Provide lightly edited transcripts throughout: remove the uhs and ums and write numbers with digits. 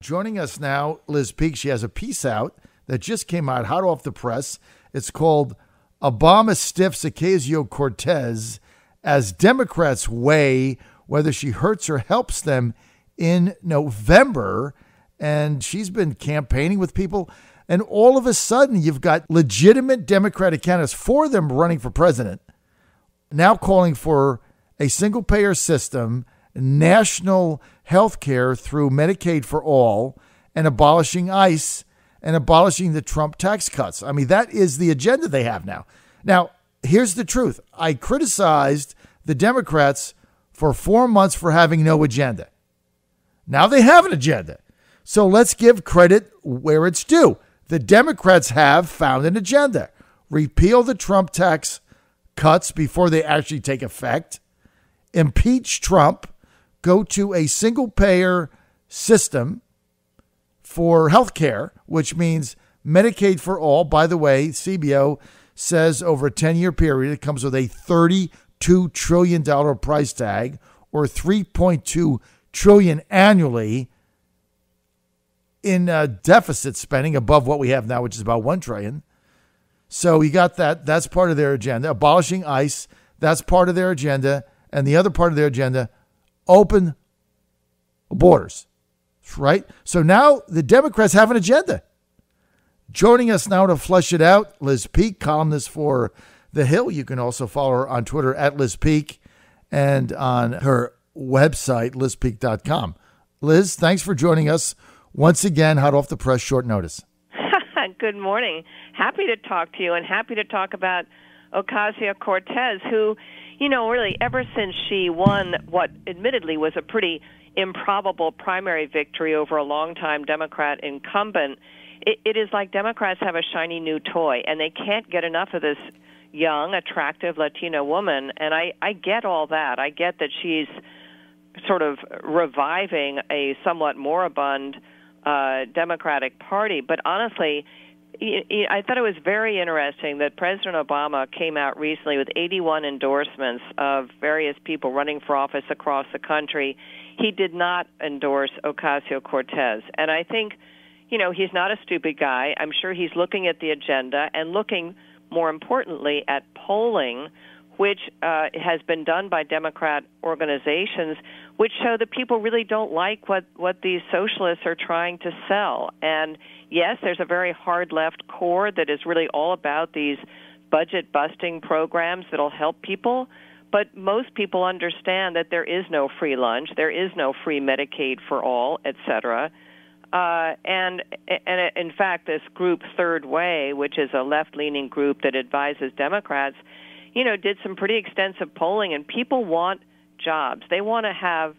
Joining us now, Liz Peek. She has a piece out that just came out, hot off the press. It's called Obama Stiffs Ocasio-Cortez as Democrats Weigh Whether She Hurts or Helps Them in November. And she's been campaigning with people. And all of a sudden, you've got legitimate Democratic candidates, 4 of them running for president, now calling for a single-payer system, national health care through Medicaid for all, and abolishing ICE and abolishing the Trump tax cuts. I mean, that is the agenda they have now. Now, here's the truth. I criticized the Democrats for 4 months for having no agenda. Now they have an agenda. So let's give credit where it's due. The Democrats have found an agenda. Repeal the Trump tax cuts before they actually take effect. Impeach Trump. Go to a single-payer system for health care, which means Medicaid for all. By the way, CBO says over a 10-year period, it comes with a $32 trillion price tag, or $3.2 trillion annually in deficit spending above what we have now, which is about $1 trillion. So you got that. That's part of their agenda. Abolishing ICE, that's part of their agenda. And the other part of their agenda, open borders, right? So now the Democrats have an agenda. Joining us now to flesh it out, Liz Peek, columnist for The Hill. You can also follow her on Twitter at Liz Peek and on her website, lizpeek.com. Liz, thanks for joining us once again, hot off the press, short notice. Good morning. Happy to talk to you and happy to talk about Ocasio-Cortez, who, you know, really ever since she won what admittedly was a pretty improbable primary victory over a longtime Democrat incumbent, it is like Democrats have a shiny new toy, and they can't get enough of this young, attractive Latina woman. And I get all that. I get that she's sort of reviving a somewhat moribund Democratic Party. But honestly, I thought it was very interesting that President Obama came out recently with 81 endorsements of various people running for office across the country. He did not endorse Ocasio-Cortez. And I think, you know, he's not a stupid guy. I'm sure he's looking at the agenda and looking, more importantly, at polling, which has been done by Democrat organizations, which show that people really don't like what these socialists are trying to sell. And yes, there's a very hard left core that is really all about these budget-busting programs that'll help people, but most people understand that there is no free lunch, there is no free Medicaid for all, et cetera. And in fact, this group Third Way, which is a left-leaning group that advises Democrats, you know, did some pretty extensive polling, and people want jobs. They want to have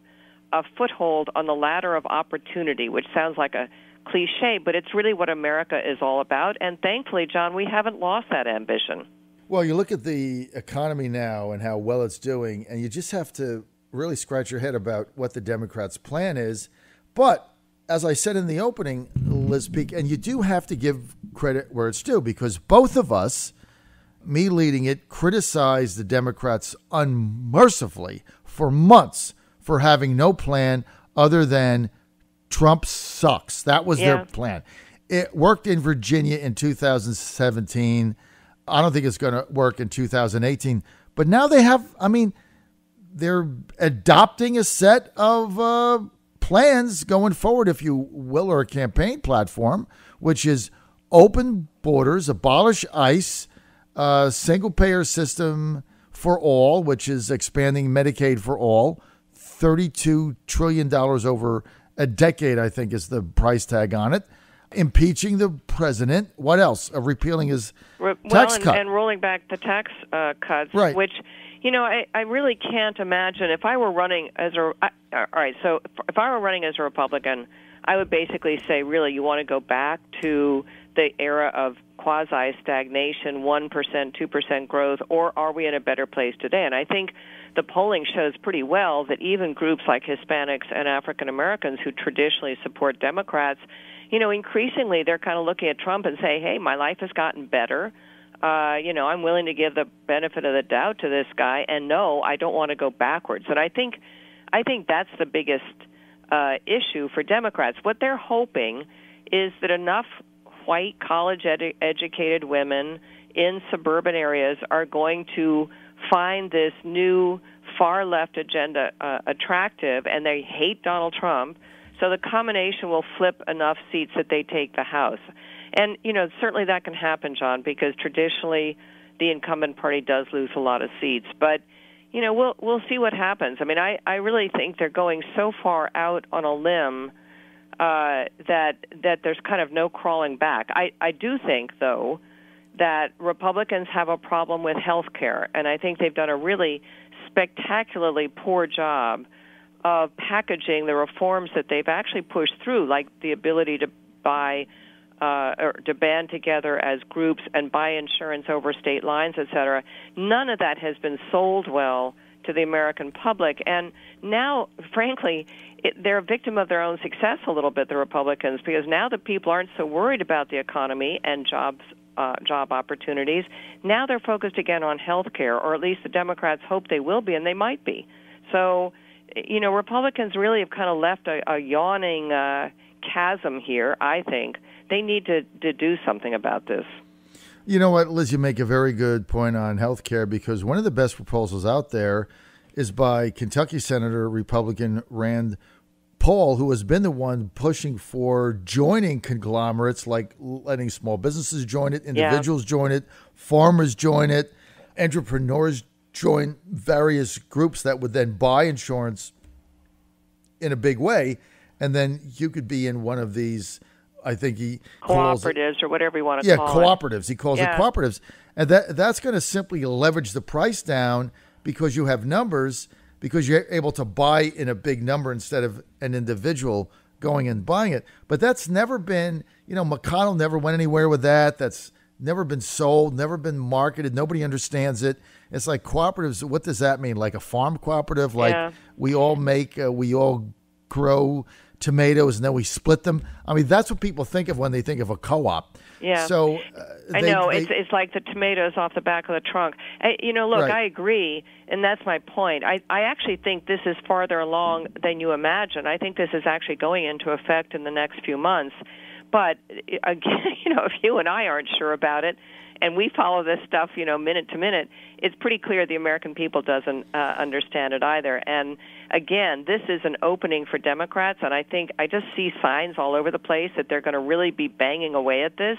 a foothold on the ladder of opportunity, which sounds like a cliche, but it's really what America is all about. And thankfully, John, we haven't lost that ambition. Well, you look at the economy now and how well it's doing, and you just have to really scratch your head about what the Democrats' plan is. But as I said in the opening, Liz Peek, and you do have to give credit where it's due, because both of us, me leading it, criticized the Democrats unmercifully for months for having no plan other than Trump sucks. That was their plan. It worked in Virginia in 2017. I don't think it's going to work in 2018. But now they have, I mean, they're adopting a set of plans going forward, if you will, or a campaign platform, which is open borders, abolish ICE, single-payer system for all, which is expanding Medicaid for all, $32 trillion over a decade, I think, is the price tag on it. Impeaching the president. What else? Repealing his tax cut. And rolling back the tax cuts, right. Which, you know, I really can't imagine if I were running as a... all right, so if I were running as a Republican, I would basically say, really, you want to go back to the era of quasi-stagnation, 1%, 2% growth, or are we in a better place today? And I think the polling shows pretty well that even groups like Hispanics and African Americans who traditionally support Democrats, you know, increasingly they're kind of looking at Trump and say, hey, my life has gotten better. You know, I'm willing to give the benefit of the doubt to this guy, and no, I don't want to go backwards. And I think that's the biggest issue for Democrats. What they're hoping is that enough white college-educated women in suburban areas are going to find this new far-left agenda attractive, and they hate Donald Trump, so the combination will flip enough seats that they take the House. And, certainly that can happen, John, because traditionally the incumbent party does lose a lot of seats. But, we'll see what happens. I mean, I really think they're going so far out on a limb that there's kind of no crawling back. I do think, though, that Republicans have a problem with health care, and I think they've done a really spectacularly poor job of packaging the reforms that they've actually pushed through, like the ability to buy or to band together as groups and buy insurance over state lines, et cetera. None of that has been sold well to the American public. And now, frankly, they're a victim of their own success a little bit, the Republicans, because now the people aren't so worried about the economy and job opportunities. Now they're focused again on health care, or at least the Democrats hope they will be, and they might be. So, Republicans really have kind of left a yawning chasm here, I think. They need to do something about this. You know what, Liz, you make a very good point on health care, because one of the best proposals out there is by Kentucky Senator Republican Rand Paul, who has been the one pushing for joining conglomerates, like letting small businesses join it, individuals join it, farmers join it, entrepreneurs join various groups that would then buy insurance in a big way. And then you could be in one of these, I think he calls cooperatives or whatever you want to call it. Yeah, cooperatives. He calls it cooperatives. And that's going to simply leverage the price down because you have numbers, because you're able to buy in a big number instead of an individual going and buying it. But that's never been, McConnell never went anywhere with that. That's never been sold, never been marketed. Nobody understands it. It's like cooperatives. What does that mean? Like a farm cooperative? Like we all grow tomatoes and then we split them. I mean, that's what people think of when they think of a co-op. Yeah. So I know it's like the tomatoes off the back of the trunk. Look, I agree, and that's my point. I actually think this is farther along than you imagine. I think this is actually going into effect in the next few months. But again, if you and I aren't sure about it, and we follow this stuff, minute to minute, it's pretty clear the American people doesn't understand it either. And again, this is an opening for Democrats, and I think I just see signs all over the place that they're going to really be banging away at this.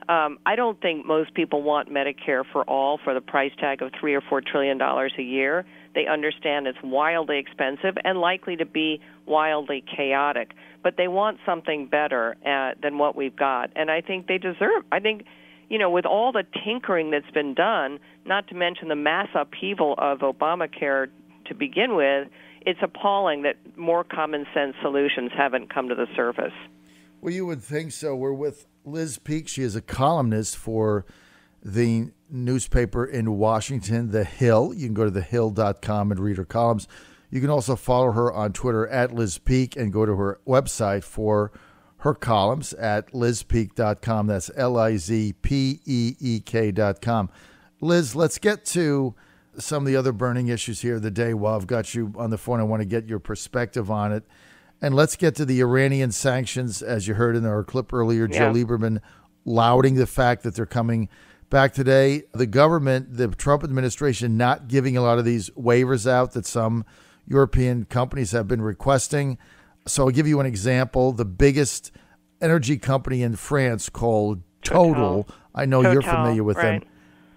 I don't think most people want Medicare for all for the price tag of $3 or $4 trillion a year. They understand it's wildly expensive and likely to be wildly chaotic. But they want something better than what we've got, and I think they deserve. I think, with all the tinkering that's been done, not to mention the mass upheaval of Obamacare to begin with, it's appalling that more common sense solutions haven't come to the surface. Well, you would think so. We're with Liz Peek. She is a columnist for the newspaper in Washington, The Hill. You can go to thehill.com and read her columns. You can also follow her on Twitter at Liz Peek and go to her website for her columns at lizpeek.com. That's LIZPEEK.com. Liz, let's get to some of the other burning issues here of the day. While I've got you on the phone, I want to get your perspective on it. And let's get to the Iranian sanctions, as you heard in our clip earlier, Joe Lieberman lauding the fact that they're coming back today. The government, the Trump administration, not giving a lot of these waivers out that some European companies have been requesting. So I'll give you an example. The biggest energy company in France called Total. I know you're familiar with them.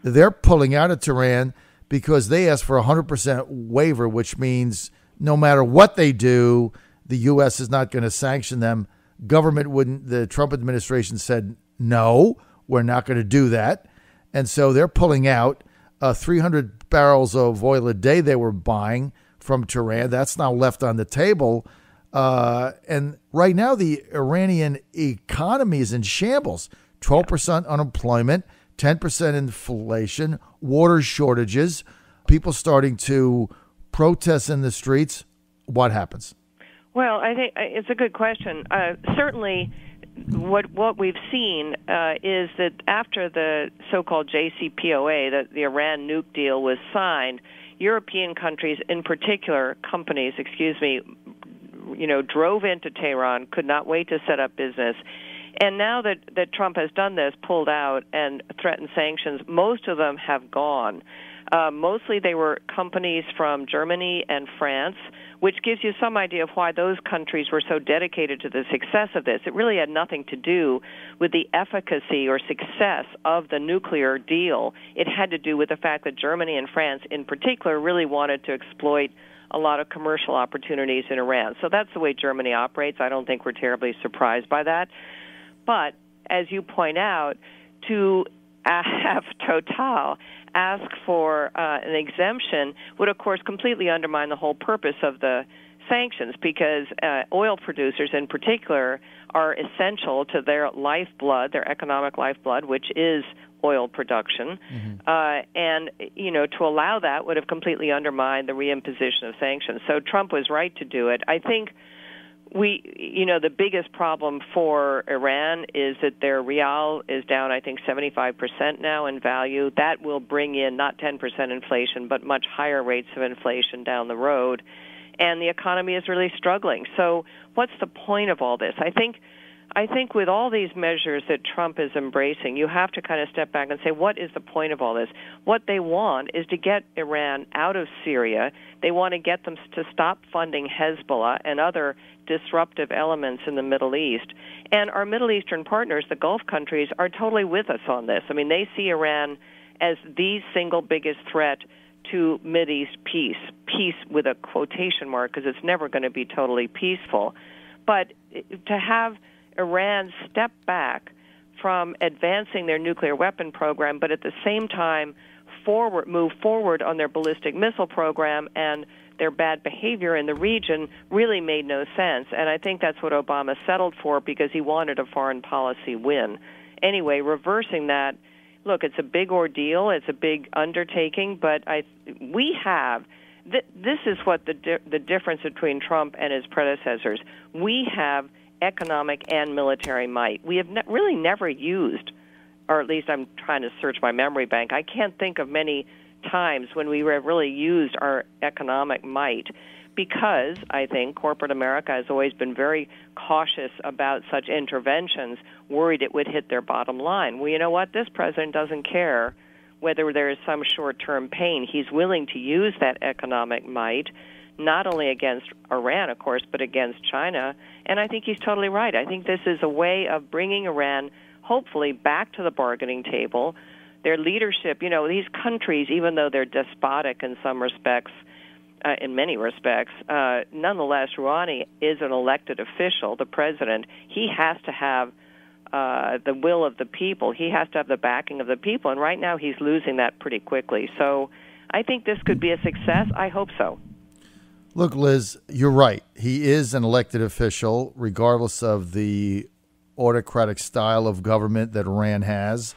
They're pulling out of Tehran because they asked for a 100% waiver, which means no matter what they do, the U.S. is not going to sanction them. The Trump administration said, no, we're not going to do that. And so they're pulling out 300 barrels of oil a day they were buying from Tehran. That's now left on the table. And right now, the Iranian economy is in shambles. 12% unemployment, 10% inflation, water shortages, people starting to protest in the streets. What happens? Well, I think it's a good question. Certainly, what we've seen is that after the so-called JCPOA, the Iran nuke deal, was signed, European countries, in particular companies, drove into Tehran, could not wait to set up business. And now that Trump has done this, pulled out, and threatened sanctions, most of them have gone. Mostly they were companies from Germany and France, which gives you some idea of why those countries were so dedicated to the success of this. It really had nothing to do with the efficacy or success of the nuclear deal. It had to do with the fact that Germany and France in particular really wanted to exploit a lot of commercial opportunities in Iran. So that's the way Germany operates. I don't think we're terribly surprised by that. But as you point out, to have Total ask for an exemption would, of course, completely undermine the whole purpose of the sanctions, because oil producers in particular are essential to their lifeblood, their economic lifeblood, which is oil production. And, to allow that would have completely undermined the reimposition of sanctions. So Trump was right to do it. I think the biggest problem for Iran is that their rial is down, I think, 75% now in value. That will bring in not 10% inflation, but much higher rates of inflation down the road. And the economy is really struggling. So what's the point of all this? I think with all these measures that Trump is embracing, you have to kind of step back and say, what is the point of all this? What they want is to get Iran out of Syria. They want to get them to stop funding Hezbollah and other disruptive elements in the Middle East. And our Middle Eastern partners, the Gulf countries, are totally with us on this. I mean, they see Iran as the single biggest threat to Mideast peace with a quotation mark, because it's never going to be totally peaceful. But to have Iran step back from advancing their nuclear weapon program, but at the same time move forward on their ballistic missile program and their bad behavior in the region really made no sense. And I think that's what Obama settled for, because he wanted a foreign policy win. Anyway, reversing that, look, it's a big ordeal, it's a big undertaking, but this is what the difference between Trump and his predecessors. We have economic and military might. We have really never used, or at least I'm trying to search my memory bank, I can't think of many times when we have really used our economic might, because I think corporate America has always been very cautious about such interventions, worried it would hit their bottom line. Well, you know what? This president doesn't care whether there is some short-term pain. He's willing to use that economic might, not only against Iran, of course, but against China. And I think he's totally right. I think this is a way of bringing Iran, hopefully, back to the bargaining table. Their leadership, these countries, even though they're despotic in some respects, in many respects, nonetheless, Rouhani is an elected official, the president. He has to have the will of the people. He has to have the backing of the people. And right now he's losing that pretty quickly. So I think this could be a success. I hope so. Look, Liz, you're right. He is an elected official, regardless of the autocratic style of government that Iran has.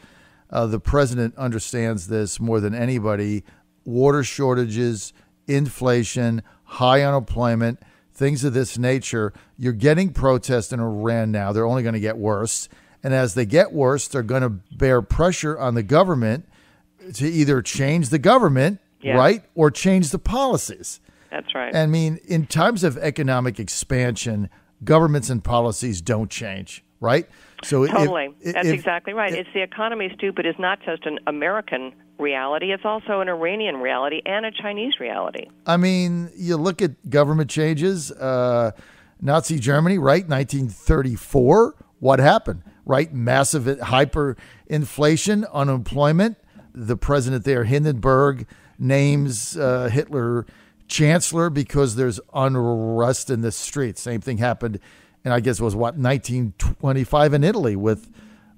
The president understands this more than anybody. Water shortages, inflation, high unemployment, things of this nature. You're getting protests in Iran now. They're only going to get worse. And as they get worse, they're going to bear pressure on the government to either change the government, right, or change the policies. That's right. I mean, in times of economic expansion, governments and policies don't change, right? So totally. That's exactly right. It's the economy, stupid, is not just an American reality. It's also an Iranian reality and a Chinese reality. I mean, you look at government changes, Nazi Germany, right? 1934, what happened, right? Massive hyperinflation, unemployment. The president there, Hindenburg, names Hitler chancellor because there's unrest in the streets. Same thing happened, and I guess it was 1925 in Italy with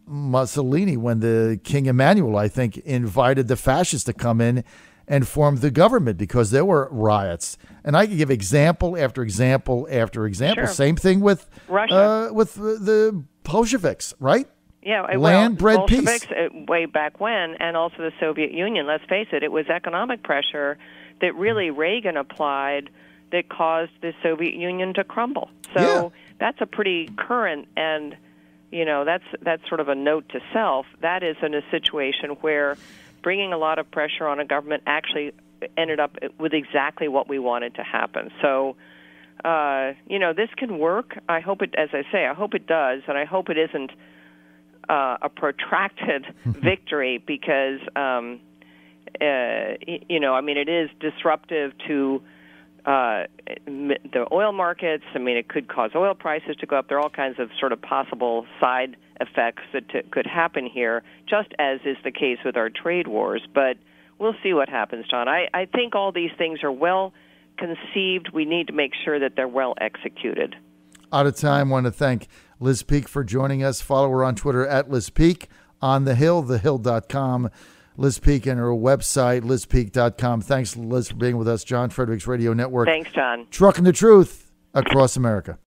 Mussolini, when the King Emmanuel, I think, invited the fascists to come in and form the government because there were riots. And I can give example after example after example. Sure. Same thing with Russia, with the Bolsheviks, right? Yeah, Land-bred Bolsheviks, peace. Way back when, and also the Soviet Union. Let's face it, it was economic pressure that really Reagan applied that caused the Soviet Union to crumble. So that's a pretty current, and that's sort of a note to self. That is in a situation where bringing a lot of pressure on a government actually ended up with exactly what we wanted to happen. So this can work. I hope it, as I say, I hope it does, and I hope it isn't a protracted victory because, it is disruptive to the oil markets. I mean, it could cause oil prices to go up. There are all kinds of sort of possible side effects that could happen here, just as is the case with our trade wars. But we'll see what happens, John. I think all these things are well conceived. We need to make sure that they're well executed. Out of time. Want to thank Liz Peek for joining us. Follow her on Twitter at Liz Peek, on The Hill, thehill.com. Liz Peek and her website, lizpeek.com. Thanks, Liz, for being with us. John Fredericks Radio Network. Thanks, John. Trucking the truth across America.